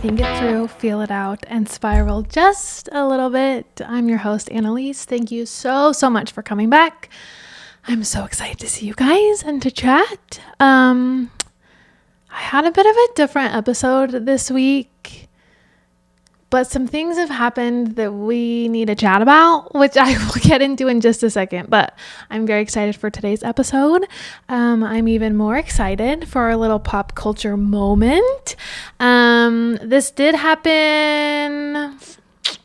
think it through, feel it out, and spiral just a little bit. I'm your host, Annalise. Thank you so much for coming back. I'm so excited to see you guys and to chat. I had a bit of a different episode this week, but some things have happened that we need to chat about, which I will get into in just a second. But I'm very excited for today's episode. I'm even more excited for our little pop culture moment. This did happen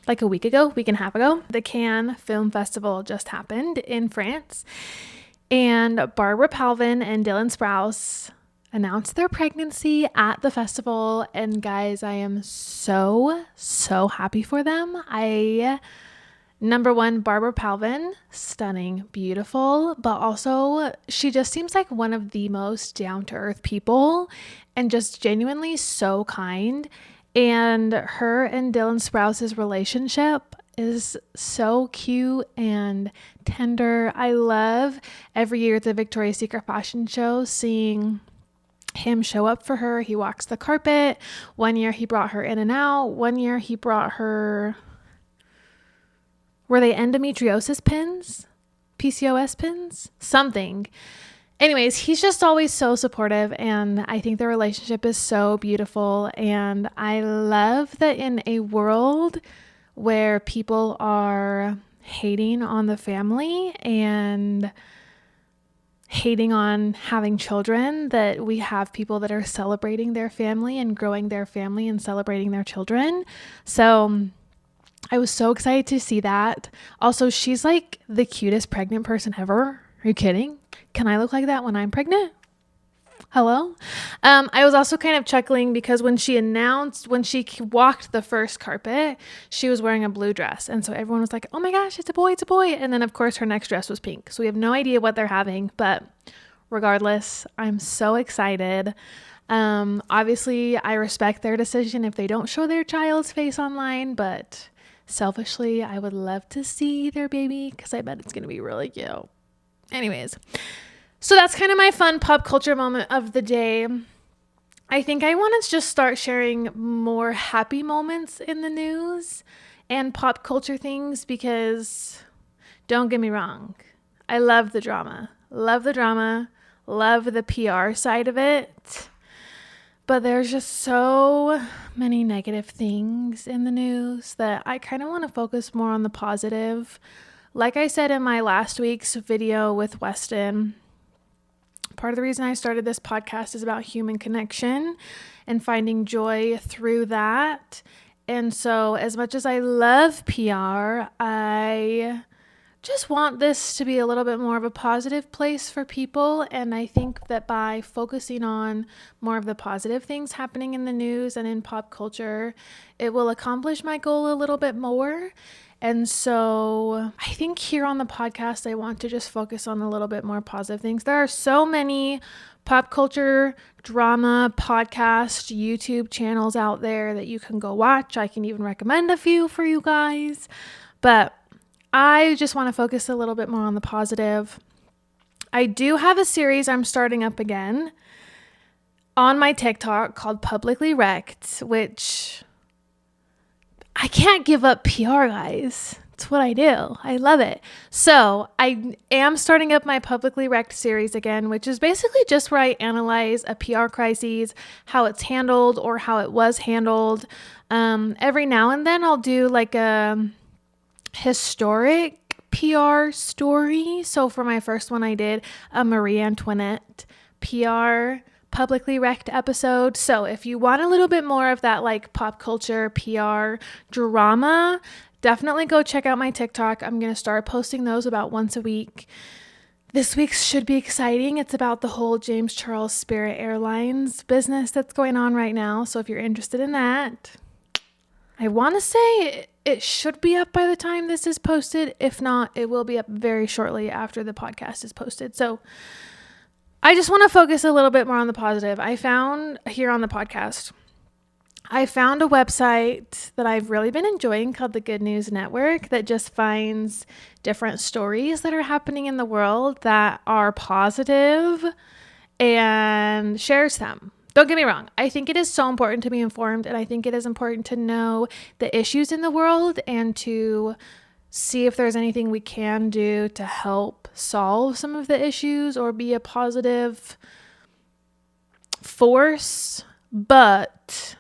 like a week and a half ago. The Cannes Film Festival just happened in France, and Barbara Palvin and Dylan Sprouse announced their pregnancy at the festival. And guys, I am so happy for them. Number one, Barbara Palvin, stunning, beautiful, but also she just seems like one of the most down-to-earth people and just genuinely so kind. And her and Dylan Sprouse's relationship is so cute and tender. I love every year at the Victoria's Secret fashion show seeing him show up for her. He walks the carpet. One year he brought her in and out. One year he brought her, were they endometriosis pins? PCOS pins? Something. Anyways, he's just always so supportive, and I think their relationship is so beautiful. And I love that in a world where people are hating on the family and hating on having children, that we have people that are celebrating their family and growing their family and celebrating their children. So I was so excited to see that. Also, she's like the cutest pregnant person ever. Are you kidding? Can I look like that when I'm pregnant? Hello? I was also kind of chuckling because when she walked the first carpet, she was wearing a blue dress. And so everyone was like, oh my gosh, it's a boy. And then of course her next dress was pink. So we have no idea what they're having, but regardless, I'm so excited. Obviously I respect their decision if they don't show their child's face online, but selfishly, I would love to see their baby because I bet it's going to be really cute. Anyways, so that's kind of my fun pop culture moment of the day. I think I want to just start sharing more happy moments in the news and pop culture things because don't get me wrong, I love the drama, love the PR side of it. But there's just so many negative things in the news that I kind of want to focus more on the positive. Like I said in my last week's video with Weston, part of the reason I started this podcast is about human connection and finding joy through that. And so as much as I love PR, I just want this to be a little bit more of a positive place for people. And I think that by focusing on more of the positive things happening in the news and in pop culture, it will accomplish my goal a little bit more. And so I think here on the podcast, I want to just focus on a little bit more positive things. There are so many pop culture, drama, podcast, YouTube channels out there that you can go watch. I can even recommend a few for you guys. But I just want to focus a little bit more on the positive. I do have a series I'm starting up again on my TikTok called Publicly Wrecked, which I can't give up PR, guys. It's what I do. I love it. So I am starting up my Publicly Wrecked series again, which is basically just where I analyze a PR crisis, how it's handled or how it was handled. Every now and then I'll do like a historic PR story. So for my first one, I did a Marie Antoinette PR Publicly Wrecked episode. So if you want a little bit more of that like pop culture PR drama, definitely go check out my TikTok. I'm going to start posting those about once a week. This week's should be exciting. It's about the whole James Charles Spirit Airlines business that's going on right now. So if you're interested in that, I want to say it should be up by the time this is posted. If not, it will be up very shortly after the podcast is posted. So I just want to focus a little bit more on the positive. I found here on the podcast, I found a website that I've really been enjoying called the Good News Network that just finds different stories that are happening in the world that are positive and shares them. Don't get me wrong. I think it is so important to be informed, and I think it is important to know the issues in the world and to see if there's anything we can do to help solve some of the issues or be a positive force. But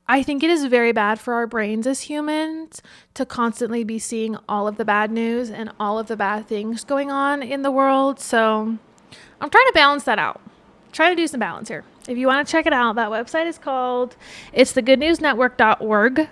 I think it is very bad for our brains as humans to constantly be seeing all of the bad news and all of the bad things going on in the world. So I'm trying to balance that out. Try to do some balance here. If you want to check it out, that website is called, it's thegoodnewsnetwork.org,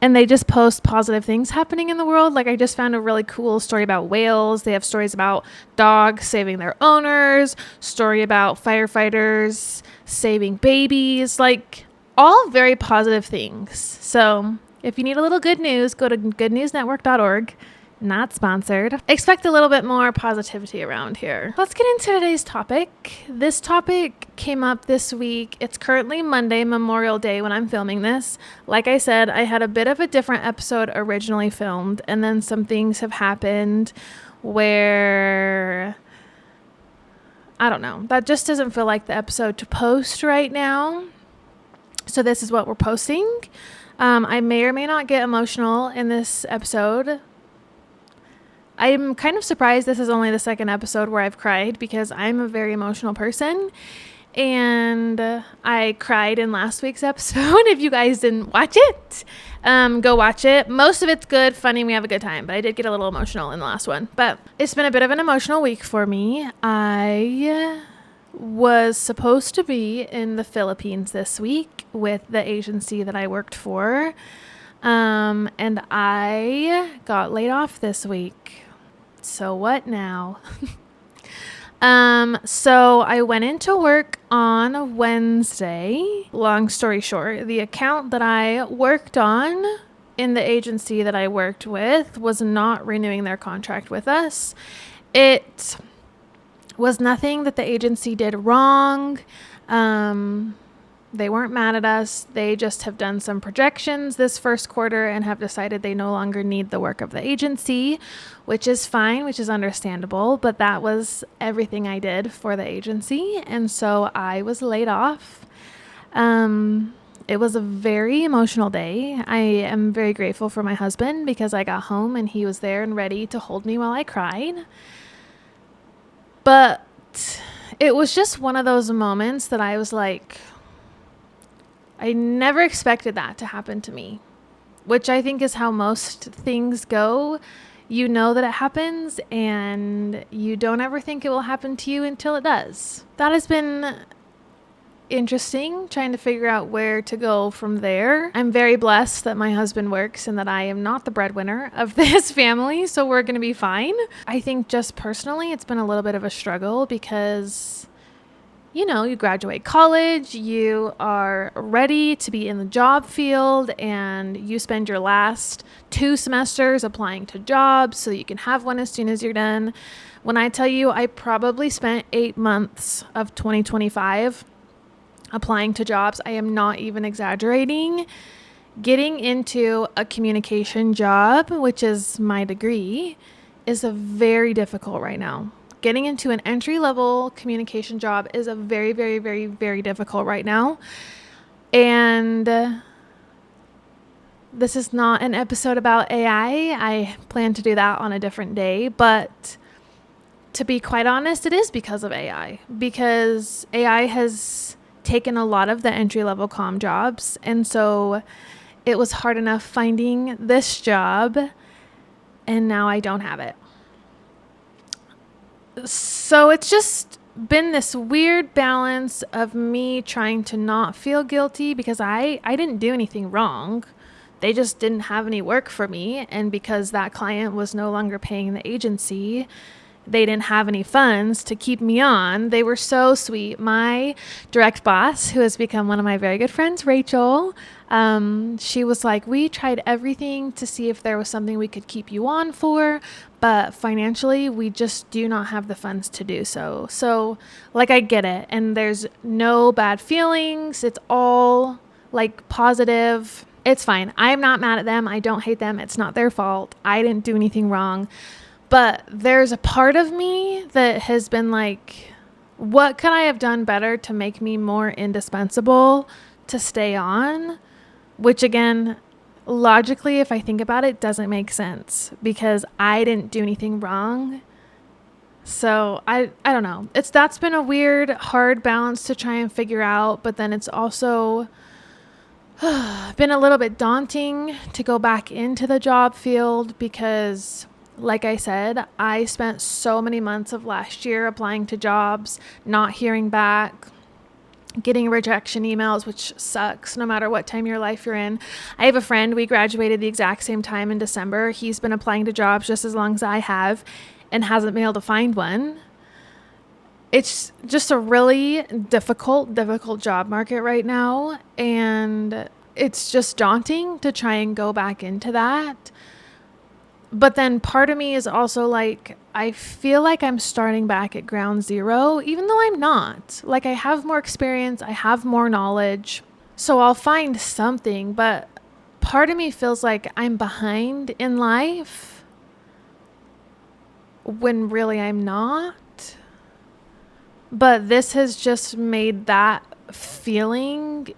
and they just post positive things happening in the world. Like I just found a really cool story about whales. They have stories about dogs saving their owners, story about firefighters saving babies, like all very positive things. So if you need a little good news, go to goodnewsnetwork.org. Not sponsored. Expect a little bit more positivity around here. Let's get into today's topic. This topic came up this week. It's currently Monday, Memorial Day, when I'm filming this. Like I said, I had a bit of a different episode originally filmed, and then some things have happened where, I don't know, that just doesn't feel like the episode to post right now. So this is what we're posting. I may or may not get emotional in this episode. I'm kind of surprised this is only the second episode where I've cried, because I'm a very emotional person, and I cried in last week's episode. If you guys didn't watch it, go watch it. Most of it's good, funny, we have a good time, but I did get a little emotional in the last one. But it's been a bit of an emotional week for me. I was supposed to be in the Philippines this week with the agency that I worked for, and I got laid off this week. So what now? So I went into work on Wednesday. Long story short, the account that I worked on in the agency that I worked with was not renewing their contract with us. It was nothing that the agency did wrong. They weren't mad at us. They just have done some projections this first quarter and have decided they no longer need the work of the agency, which is fine, which is understandable. But that was everything I did for the agency. And so I was laid off. It was a very emotional day. I am very grateful for my husband, because I got home and he was there and ready to hold me while I cried. But it was just one of those moments that I was like, I never expected that to happen to me, which I think is how most things go. You know that it happens, and you don't ever think it will happen to you until it does. That has been interesting, trying to figure out where to go from there. I'm very blessed that my husband works and that I am not the breadwinner of this family, so we're going to be fine. I think just personally, it's been a little bit of a struggle because, you know, you graduate college, you are ready to be in the job field, and you spend your last 2 semesters applying to jobs so you can have one as soon as you're done. When I tell you, I probably spent 8 months of 2025 applying to jobs. I am not even exaggerating. Getting into a communication job, which is my degree, is very difficult right now. Getting into an entry-level communication job is a very, very, very, very difficult right now. And this is not an episode about AI. I plan to do that on a different day. But to be quite honest, it is because of AI. Because AI has taken a lot of the entry-level comm jobs. And so it was hard enough finding this job, and now I don't have it. So it's just been this weird balance of me trying to not feel guilty, because I didn't do anything wrong. They just didn't have any work for me. And because that client was no longer paying the agency, they didn't have any funds to keep me on. They were so sweet. My direct boss, who has become one of my very good friends, Rachel, she was like, we tried everything to see if there was something we could keep you on for, but financially, we just do not have the funds to do so. So, like, I get it. And there's no bad feelings. It's all, like, positive. It's fine. I'm not mad at them. I don't hate them. It's not their fault. I didn't do anything wrong. But there's a part of me that has been like, what could I have done better to make me more indispensable to stay on? Which again, logically, if I think about it, doesn't make sense because I didn't do anything wrong. So I don't know. That's been a weird, hard balance to try and figure out, but then it's also been a little bit daunting to go back into the job field because, like I said, I spent so many months of last year applying to jobs, not hearing back, getting rejection emails, which sucks no matter what time of your life you're in. I have a friend, we graduated the exact same time in December. He's been applying to jobs just as long as I have and hasn't been able to find one. It's just a really difficult job market right now. And it's just daunting to try and go back into that. But then part of me is also like, I feel like I'm starting back at ground zero, even though I'm not. Like, I have more experience, I have more knowledge, so I'll find something. But part of me feels like I'm behind in life when really I'm not. But this has just made that feeling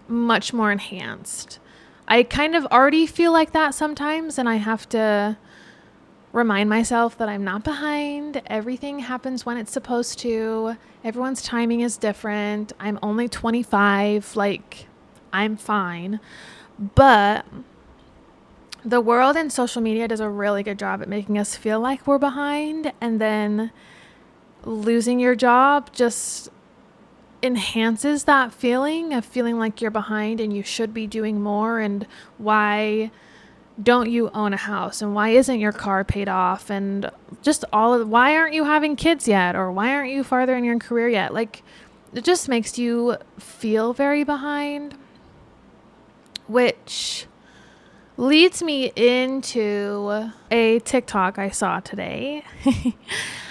much more enhanced. I kind of already feel like that sometimes, and I have to remind myself that I'm not behind. Everything happens when it's supposed to. Everyone's timing is different. I'm only 25. Like, I'm fine. But the world and social media does a really good job at making us feel like we're behind, and then losing your job just enhances that feeling of feeling like you're behind and you should be doing more. And why don't you own a house, and why isn't your car paid off, and just why aren't you having kids yet, or why aren't you farther in your career yet? Like, it just makes you feel very behind, which leads me into a TikTok I saw today.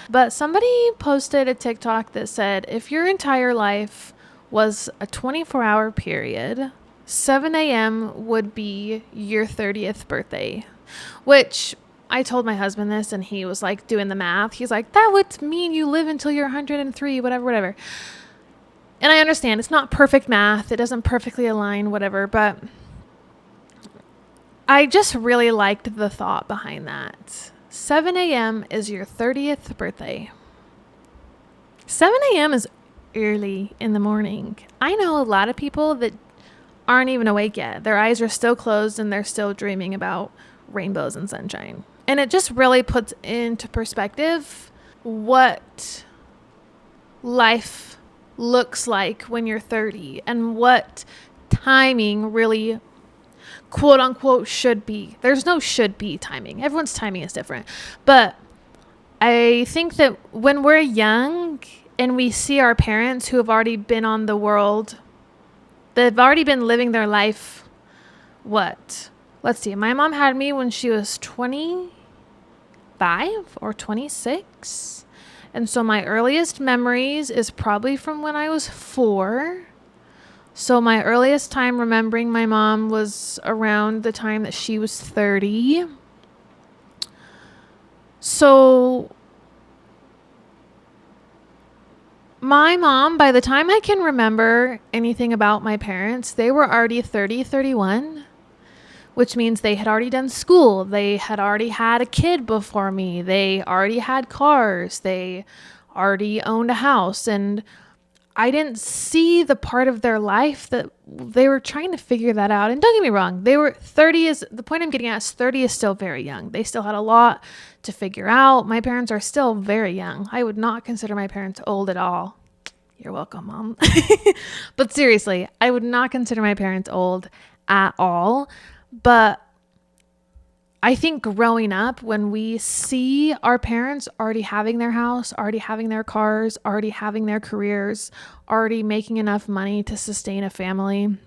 But somebody posted a TikTok that said, if your entire life was a 24-hour period, 7 a.m. would be your 30th birthday, which I told my husband this, and he was like doing the math. He's like, that would mean you live until you're 103, whatever. And I understand it's not perfect math. It doesn't perfectly align, whatever, but I just really liked the thought behind that. 7 a.m. is your 30th birthday. 7 a.m. is early in the morning. I know a lot of people that aren't even awake yet. Their eyes are still closed and they're still dreaming about rainbows and sunshine. And it just really puts into perspective what life looks like when you're 30 and what timing really, quote unquote, should be. There's no should be timing. Everyone's timing is different. But I think that when we're young and we see our parents who have already been on the world, they've already been living their life, let's see, my mom had me when she was 25 or 26. And so my earliest memories is probably from when I was 4. So my earliest time remembering my mom was around the time that she was 30. So my mom, by the time I can remember anything about my parents, they were already 30, 31, which means they had already done school. They had already had a kid before me. They already had cars. They already owned a house. And I didn't see the part of their life that they were trying to figure that out. And don't get me wrong, they were 30 is the point I'm getting at. Is 30 is still very young. They still had a lot to figure out. My parents are still very young. I would not consider my parents old at all. You're welcome, Mom. But seriously, I would not consider my parents old at all. But I think growing up, when we see our parents already having their house, already having their cars, already having their careers, already making enough money to sustain a family,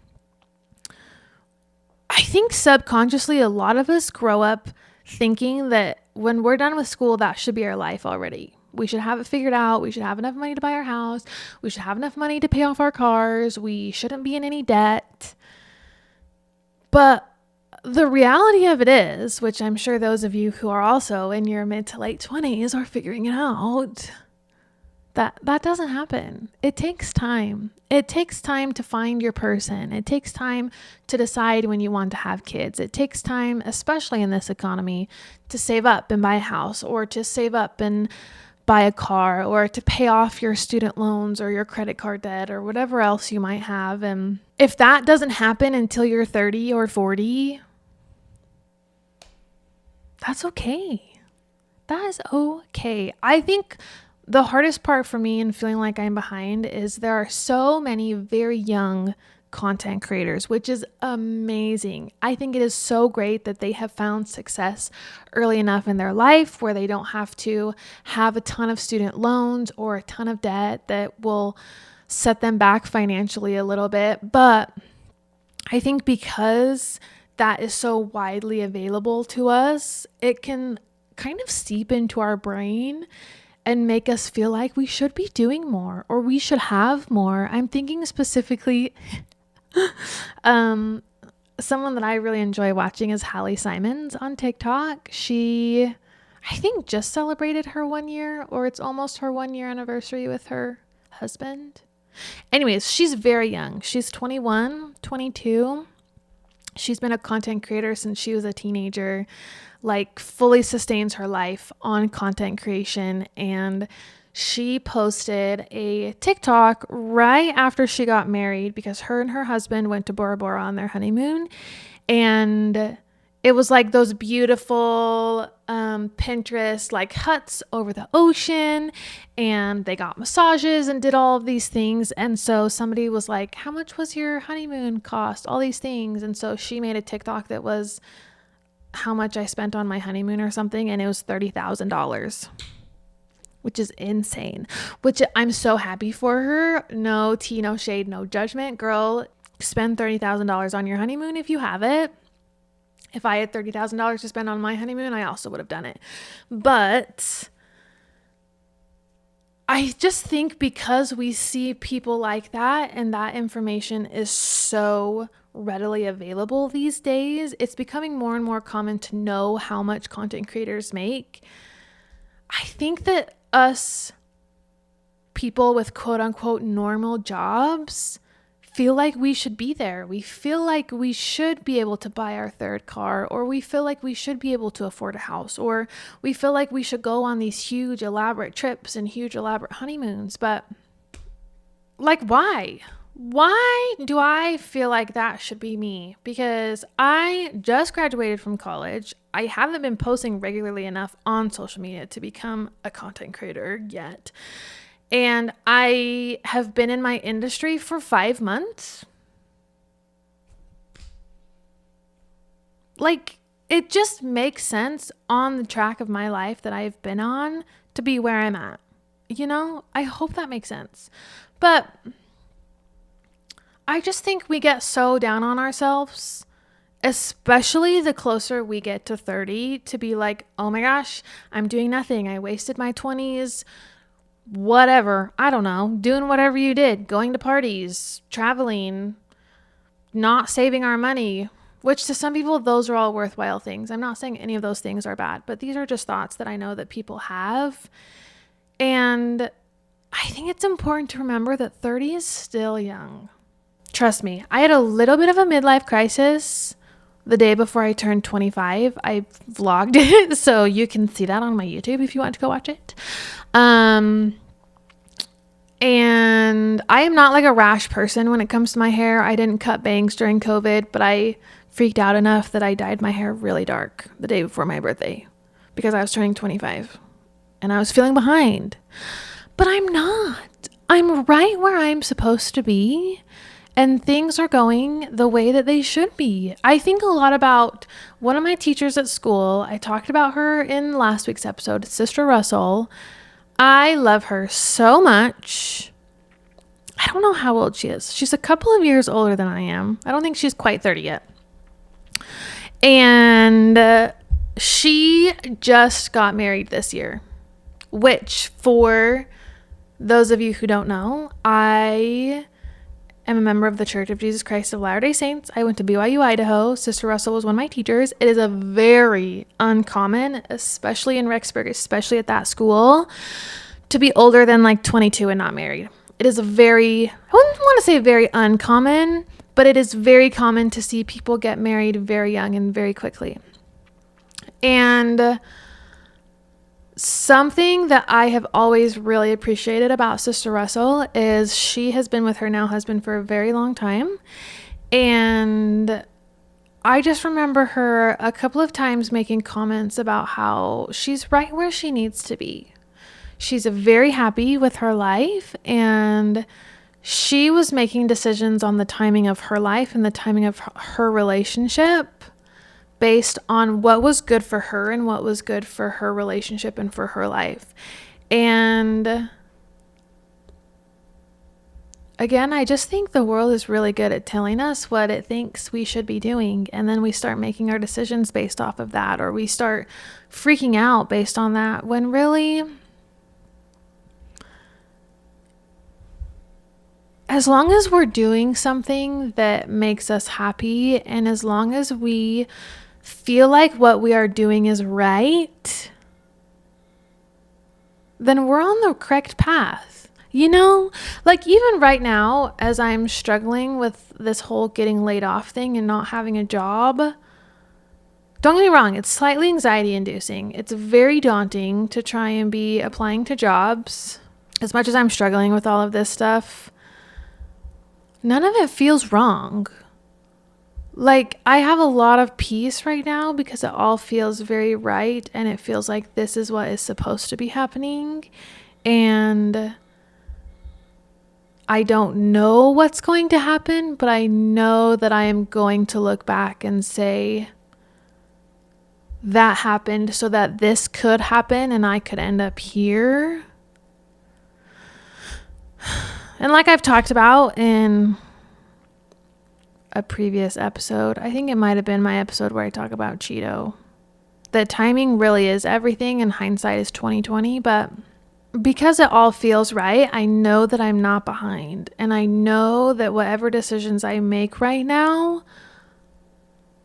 I think subconsciously a lot of us grow up thinking that when we're done with school, that should be our life already. We should have it figured out. We should have enough money to buy our house. We should have enough money to pay off our cars. We shouldn't be in any debt. But the reality of it is, which I'm sure those of you who are also in your mid to late 20s are figuring it out, That doesn't happen. It takes time. It takes time to find your person. It takes time to decide when you want to have kids. It takes time, especially in this economy, to save up and buy a house, or to save up and buy a car, or to pay off your student loans or your credit card debt or whatever else you might have. And if that doesn't happen until you're 30 or 40, that's okay. That is okay. I think the hardest part for me in feeling like I'm behind is there are so many very young content creators, which is amazing. I think it is so great that they have found success early enough in their life where they don't have to have a ton of student loans or a ton of debt that will set them back financially a little bit. But I think because that is so widely available to us, it can kind of seep into our brain and make us feel like we should be doing more or we should have more. I'm thinking specifically, someone that I really enjoy watching is Hallie Simons on TikTok. She, I think, just celebrated her 1 year, or it's almost her 1 year anniversary with her husband. Anyways, she's very young. She's 21, 22. She's been a content creator since she was a teenager, like fully sustains her life on content creation. And she posted a TikTok right after she got married because her and her husband went to Bora Bora on their honeymoon. And it was like those beautiful Pinterest like huts over the ocean, and they got massages and did all of these things. And so somebody was like, how much was your honeymoon cost? All these things. And so she made a TikTok that was how much I spent on my honeymoon or something, and it was $30,000, which is insane, which I'm so happy for her. No tea, no shade, no judgment. Girl, spend $30,000 on your honeymoon if you have it. If I had $30,000 to spend on my honeymoon, I also would have done it. But I just think because we see people like that and that information is so readily available these days, it's becoming more and more common to know how much content creators make. I think that us people with quote unquote normal jobs feel like we should be there. We feel like we should be able to buy our third car, or we feel like we should be able to afford a house, or we feel like we should go on these huge elaborate trips and huge elaborate honeymoons. But like, why? Why do I feel like that should be me? Because I just graduated from college. I haven't been posting regularly enough on social media to become a content creator yet. And I have been in my industry for 5 months. Like, it just makes sense on the track of my life that I've been on to be where I'm at. You know, I hope that makes sense. But I just think we get so down on ourselves, especially the closer we get to 30, to be like, oh my gosh, I'm doing nothing. I wasted my 20s. Whatever, I don't know, doing whatever you did, going to parties, traveling, not saving our money, which to some people, those are all worthwhile things. I'm not saying any of those things are bad, but these are just thoughts that I know that people have. And I think it's important to remember that 30 is still young. Trust me, I had a little bit of a midlife crisis the day before I turned 25. I vlogged it, so you can see that on my YouTube if you want to go watch it. And I am not like a rash person when it comes to my hair. I didn't cut bangs during COVID, but I freaked out enough that I dyed my hair really dark the day before my birthday because I was turning 25 and I was feeling behind. But I'm not. I'm right where I'm supposed to be, and things are going the way that they should be. I think a lot about one of my teachers at school. I talked about her in last week's episode, Sister Russell. I love her so much. I don't know how old she is. She's a couple of years older than I am. I don't think she's quite 30 yet. And she just got married this year, which, for those of you who don't know, I am a member of the Church of Jesus Christ of Latter-day Saints. I went to BYU, Idaho. Sister Russell was one of my teachers. It is a very uncommon, especially in Rexburg, especially at that school, to be older than like 22 and not married. It is I wouldn't want to say very uncommon, but it is very common to see people get married very young and very quickly. And something that I have always really appreciated about Sister Russell is she has been with her now husband for a very long time. And I just remember her a couple of times making comments about how she's right where she needs to be. She's very happy with her life, and she was making decisions on the timing of her life and the timing of her relationship based on what was good for her and what was good for her relationship and for her life. And again, I just think the world is really good at telling us what it thinks we should be doing. And then we start making our decisions based off of that, or we start freaking out based on that, when really, as long as we're doing something that makes us happy, and as long as we feel like what we are doing is right, then we're on the correct path. You know, like even right now, as I'm struggling with this whole getting laid off thing and not having a job, don't get me wrong, it's slightly anxiety inducing. It's very daunting to try and be applying to jobs. As much as I'm struggling with all of this stuff, none of it feels wrong. Like, I have a lot of peace right now because it all feels very right, and it feels like this is what is supposed to be happening. And I don't know what's going to happen, but I know that I am going to look back and say, that happened so that this could happen and I could end up here. And like I've talked about in a previous episode, I think it might have been my episode where I talk about Cheeto, the timing really is everything and hindsight is 2020. But because it all feels right, I know that I'm not behind, and I know that whatever decisions I make right now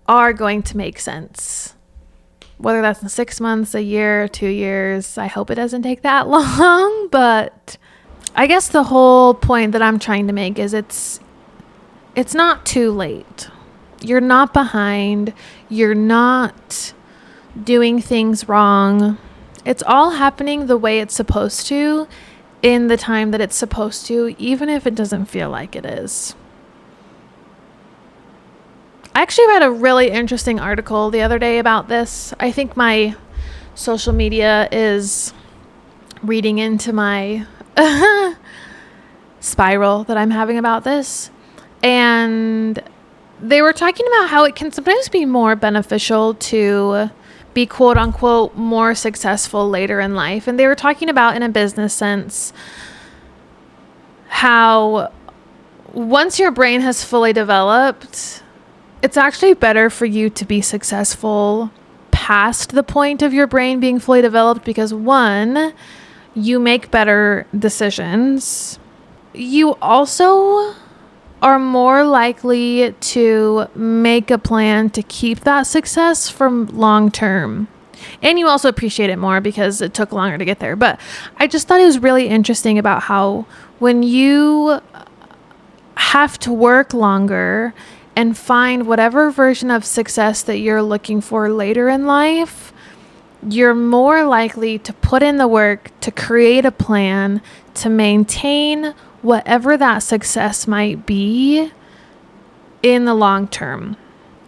are going to make sense, whether that's in 6 months, a year, 2 years. I hope it doesn't take that long, but I guess the whole point that I'm trying to make is it's not too late. You're not behind. You're not doing things wrong. It's all happening the way it's supposed to, in the time that it's supposed to, even if it doesn't feel like it is. I actually read a really interesting article the other day about this. I think my social media is reading into my spiral that I'm having about this. And they were talking about how it can sometimes be more beneficial to be quote unquote more successful later in life. And they were talking about, in a business sense, how once your brain has fully developed, it's actually better for you to be successful past the point of your brain being fully developed, because one, you make better decisions. You also are more likely to make a plan to keep that success from long term. And you also appreciate it more because it took longer to get there. But I just thought it was really interesting about how when you have to work longer and find whatever version of success that you're looking for later in life, you're more likely to put in the work to create a plan to maintain whatever that success might be in the long term.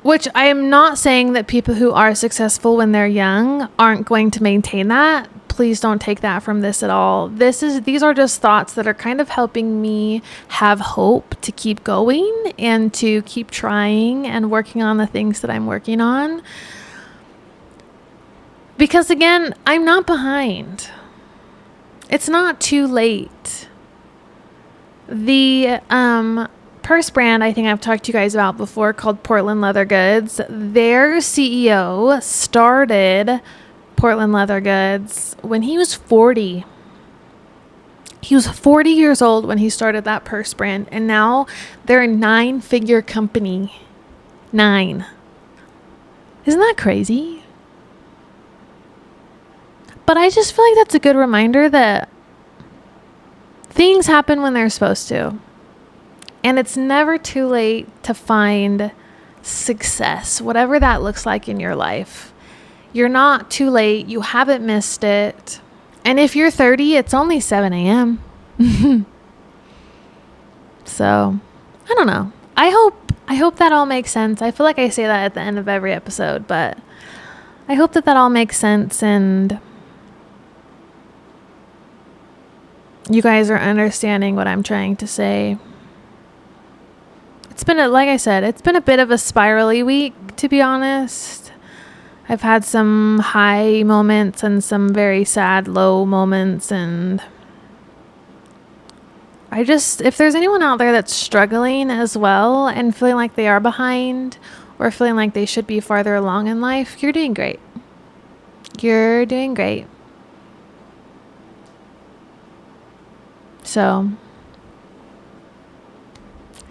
Which I am not saying that people who are successful when they're young aren't going to maintain that. Please don't take that from this at all. These are just thoughts that are kind of helping me have hope to keep going and to keep trying and working on the things that I'm working on. Because again, I'm not behind. It's not too late. The purse brand I think I've talked to you guys about before, called Portland Leather Goods, their CEO started Portland Leather Goods when he was 40. He was 40 years old when he started that purse brand, and now they're a 9-figure company. 9. Isn't that crazy? But I just feel like that's a good reminder that things happen when they're supposed to. And it's never too late to find success, whatever that looks like in your life. You're not too late. You haven't missed it. And if you're 30, it's only 7 a.m. So, I don't know. I hope that all makes sense. I feel like I say that at the end of every episode, but I hope that all makes sense and you guys are understanding what I'm trying to say. It's been, like I said, it's been a bit of a spirally week, to be honest. I've had some high moments and some very sad low moments, and if there's anyone out there that's struggling as well and feeling like they are behind or feeling like they should be farther along in life, you're doing great. You're doing great. So,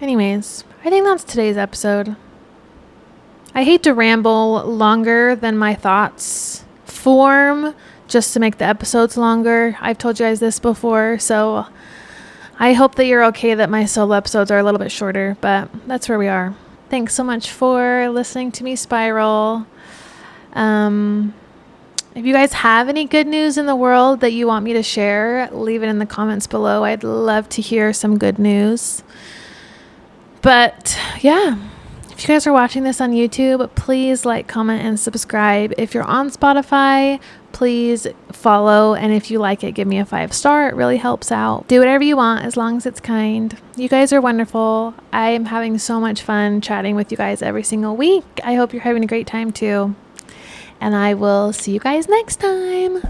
anyways, I think that's today's episode. I hate to ramble longer than my thoughts form just to make the episodes longer. I've told you guys this before, so I hope that you're okay that my solo episodes are a little bit shorter, but that's where we are. Thanks so much for listening to me spiral. If you guys have any good news in the world that you want me to share, leave it in the comments below. I'd love to hear some good news. But yeah, if you guys are watching this on YouTube, please like, comment, and subscribe. If you're on Spotify, please follow. And if you like it, give me a 5-star. It really helps out. Do whatever you want as long as it's kind. You guys are wonderful. I am having so much fun chatting with you guys every single week. I hope you're having a great time too. And I will see you guys next time.